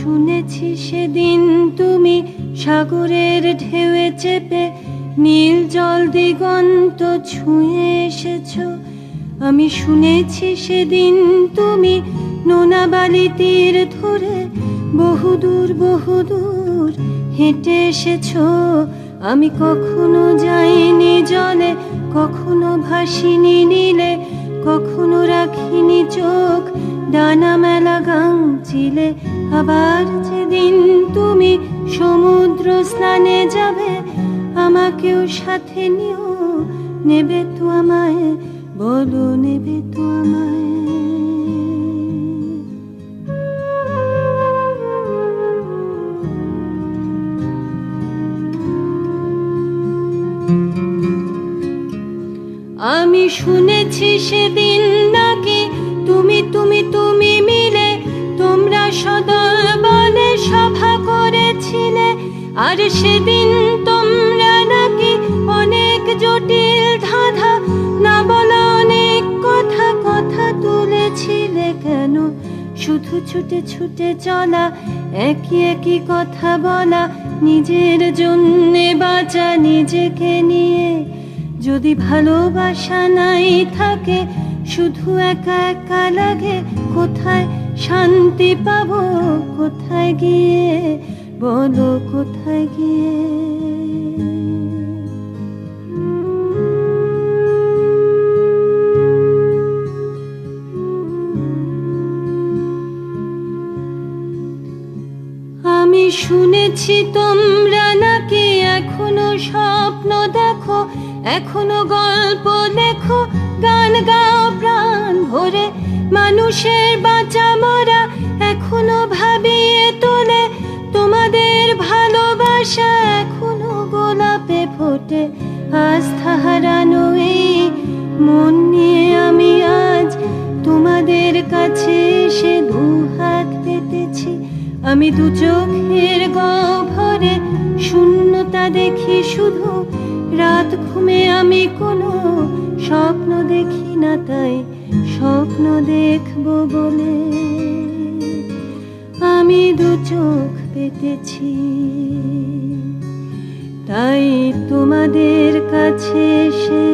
শুনেছি সেদিন তুমি সাগরের ঢেউয়ে চেপে নীল জল দিগন্ত ছুঁয়ে এসেছো। আমি শুনেছি সেদিন তুমি নোনা বালি তীর ধরে বহুদূর বহুদূর হেঁটে এসেছো। আমি কখনো যাইনি জলে, কখনো ভাসিনি নীলে, কখনো রাখিনি চোখ ডানা মেলা গাংচিলে। আবার যেদিন তুমি সমুদ্র স্নানে যাবে, আমাকেও সাথে নিও, নেবে তো আমায়, বলো নেবে তো আমায়। আমি শুনেছি সেদিন নাকি তুমি তুমি তুমি মিলে তোমরা সদল বলে সভা করেছিলে। আর সেদিন তোমরা নাকি অনেক জটিল ধাঁধা না বলা অনেক কথা কথা তুলেছিলে। কেন শুধু ছুটে ছুটে চলা, একই একই কথা বলা, নিজের জন্যে বাঁচা নিজেকে নিয়ে। যদি ভালোবাসা নাই থাকে, শুধু একা একা লাগে, কোথায় শান্তি পাবো, কোথায় গিয়ে, বলো কোথায় গিয়ে। আমি শুনেছি তোমরা নাকি এখনো স্বপ্ন দেখো, এখনো গল্প লেখো, গান গাও প্রাণ ভরে, মানুষের বাঁচা মরা এখনো ভাবিয়ে তোলে। তোমাদের ভালোবাসা এখনো গোলাপে ফোটে। আস্থা হারানো এই মন নিয়ে আমি আজ তোমাদের কাছে এসে দুহাত পেতেছি। আমি দু চোখের গহ্বরে শূন্যতা দেখি শুধু, রাত ঘুমে আমি কোনো স্বপ্ন দেখি না, তাই স্বপ্ন দেখবো বলে আমি দু চোখ পেতেছি। তাই তোমাদের কাছে এসে